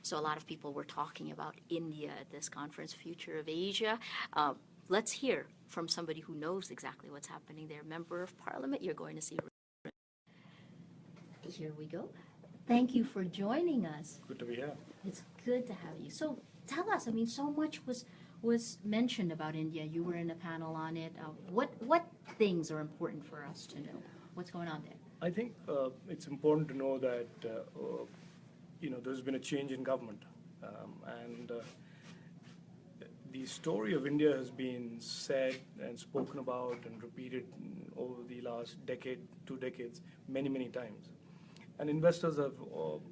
So a lot of people were talking about India at this conference, Future of Asia. Let's hear from somebody who knows exactly what's happening there. Member of Parliament, you're going to see. Here we go. Thank you for joining us. Good to be here. It's good to have you. So tell us, I mean, so much was mentioned about India. You were in a panel on it. What things are important for us to know? What's going on there? I think it's important to know that there's been a change in government, and the story of India has been said and spoken about and repeated over the last decade, 2 decades, many, many times. And investors have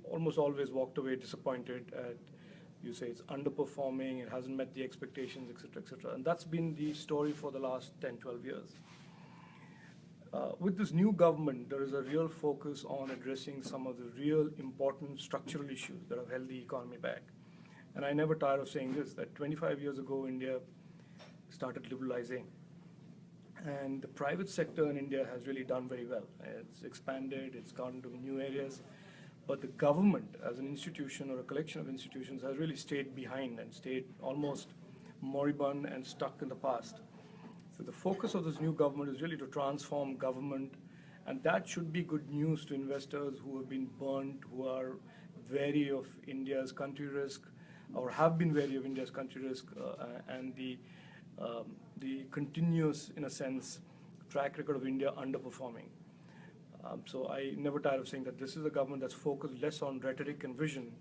almost always walked away disappointed at, you say it's underperforming, it hasn't met the expectations, et cetera, et cetera. And that's been the story for the last 10, 12 years. With this new government, there is a real focus on addressing some of the real important structural issues that have held the economy back. And I never tire of saying this, that 25 years ago, India started liberalizing. And the private sector in India has really done very well. It's expanded, it's gone into new areas. But the government, as an institution or a collection of institutions, has really stayed behind and stayed almost moribund and stuck in the past. So the focus of this new government is really to transform government, and that should be good news to investors who have been burned, who are wary of India's country risk, or have been wary of India's country risk, and the continuous, in a sense, track record of India underperforming. So I never tire of saying that this is a government that's focused less on rhetoric and vision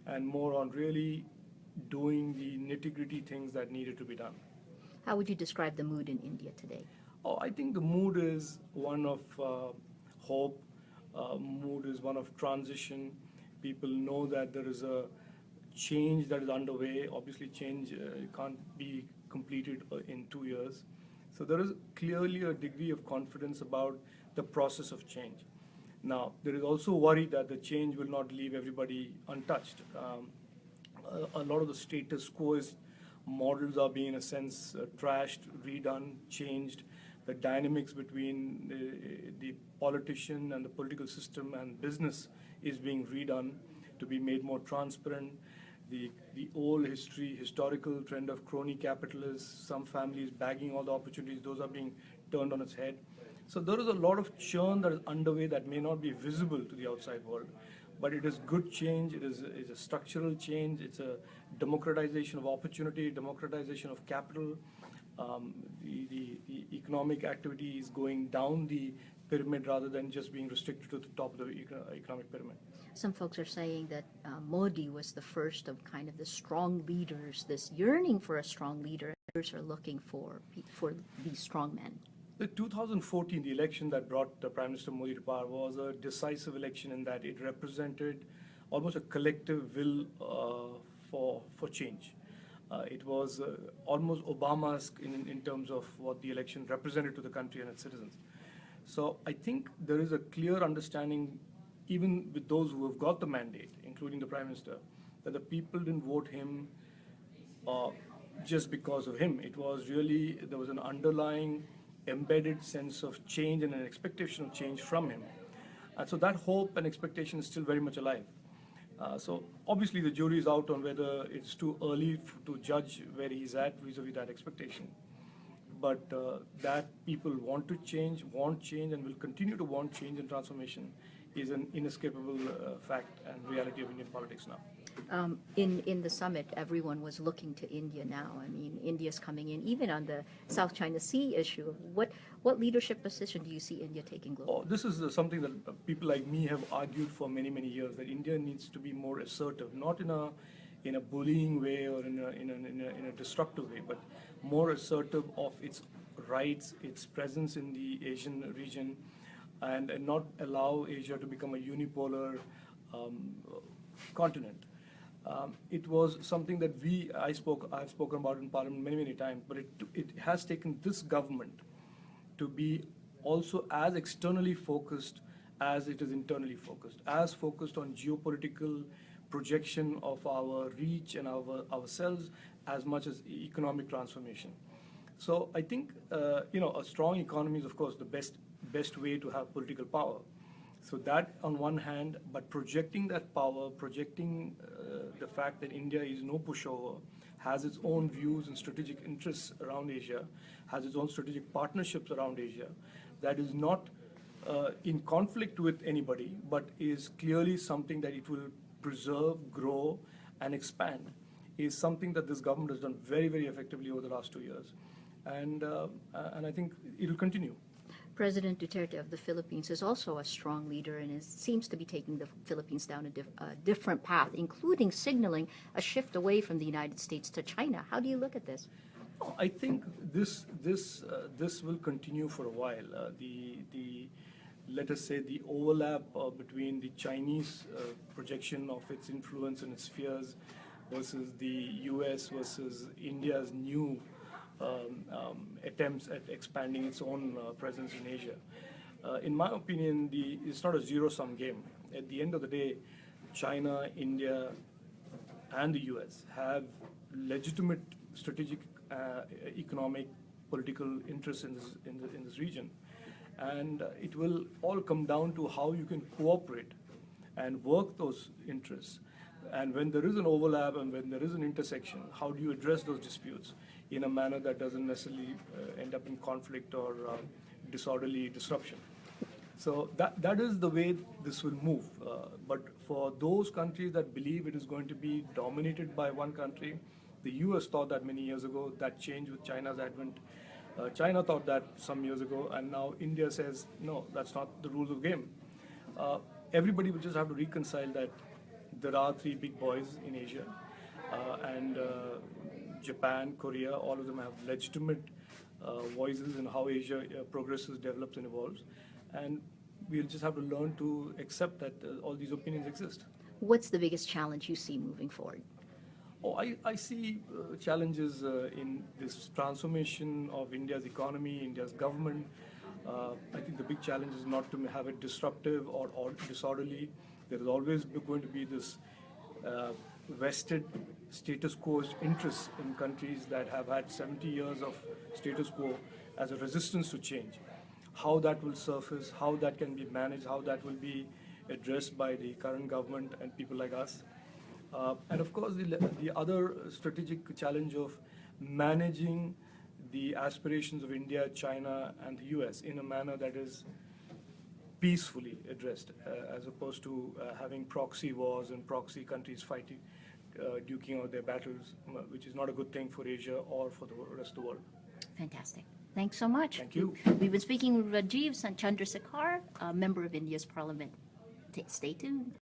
and more on really doing the nitty-gritty things that needed to be done. How would you describe the mood in India today? Oh, I think the mood is one of hope, mood is one of transition. People know that there is a change that is underway. Obviously, change can't be completed in 2 years. So there is clearly a degree of confidence about the process of change. Now, there is also worry that the change will not leave everybody untouched. A lot of the status quo models are being, in a sense, trashed, redone, changed. The dynamics between the politician and the political system and business is being redone to be made more transparent. The old historical trend of crony capitalists, some families bagging all the opportunities, those are being turned on its head. So there is a lot of churn that is underway that may not be visible to the outside world, but it is good change, it is a structural change, it's a democratization of opportunity, democratization of capital. The economic activity is going down the pyramid rather than just being restricted to the top of the economic pyramid. Some folks are saying that Modi was the first of kind of the strong leaders, this yearning for a strong leader. Others are looking for these strong men. The 2014, the election that brought Prime Minister Modi to power, was a decisive election in that it represented almost a collective will for change. It was almost Obama-esque in terms of what the election represented to the country and its citizens. So I think there is a clear understanding, even with those who have got the mandate, including the Prime Minister, that the people didn't vote him just because of him. It was really, there was an underlying embedded sense of change and an expectation of change from him. And so that hope and expectation is still very much alive. So obviously the jury is out on whether it's too early to judge where he's at vis-a-vis that expectation. But that people want change, and will continue to want change and transformation is an inescapable fact and reality of Indian politics now. In the summit, everyone was looking to India now. I mean, India's coming in, even on the South China Sea issue. What leadership position do you see India taking globally? Oh, this is something that people like me have argued for many, many years, that India needs to be more assertive, not in a bullying way or in a destructive way, but more assertive of its rights, its presence in the Asian region, and not allow Asia to become a unipolar continent. It was something that I've spoken about in Parliament many, many times, but it has taken this government to be also as externally focused as it is internally focused, as focused on geopolitical projection of our reach and ourselves as much as economic transformation. So I think a strong economy is, of course, the best way to have political power. So that on one hand, but projecting that power, projecting the fact that India is no pushover, has its own views and strategic interests around Asia, has its own strategic partnerships around Asia, that is not in conflict with anybody, but is clearly something that it will preserve, grow, and expand, is something that this government has done very, very effectively over the last 2 years. And I think it will continue. President Duterte of the Philippines is also a strong leader and seems to be taking the Philippines down a different path, including signaling a shift away from the United States to China. How do you look at this? I think this will continue for a while. Let us say the overlap between the Chinese projection of its influence and its spheres versus the U.S. versus India's new attempts at expanding its own presence in Asia. In my opinion, it's not a zero-sum game. At the end of the day, China, India, and the U.S. have legitimate strategic, economic, political interests in this region. And it will all come down to how you can cooperate and work those interests. And when there is an overlap and when there is an intersection, how do you address those disputes in a manner that doesn't necessarily end up in conflict or disorderly disruption? So that is the way this will move. But for those countries that believe it is going to be dominated by one country, the US thought that many years ago. That changed with China's advent. China thought that some years ago, and now India says, no, that's not the rules of the game. Everybody will just have to reconcile that there are three big boys in Asia, and Japan, Korea, all of them have legitimate voices in how Asia progresses, develops, and evolves. And we'll just have to learn to accept that all these opinions exist. What's the biggest challenge you see moving forward? Oh, I see challenges in this transformation of India's economy, India's government. I think the big challenge is not to have it disruptive or disorderly. There is always going to be this vested status quo interests in countries that have had 70 years of status quo as a resistance to change. How that will surface, how that can be managed, how that will be addressed by the current government and people like us. And of course, the other strategic challenge of managing the aspirations of India, China, and the US in a manner that is peacefully addressed, as opposed to having proxy wars and proxy countries fighting, duking out their battles, which is not a good thing for Asia or for the rest of the world. Fantastic. Thanks so much. Thank you. We've been speaking with Rajeev Chandrasekhar, a member of India's parliament. Stay tuned.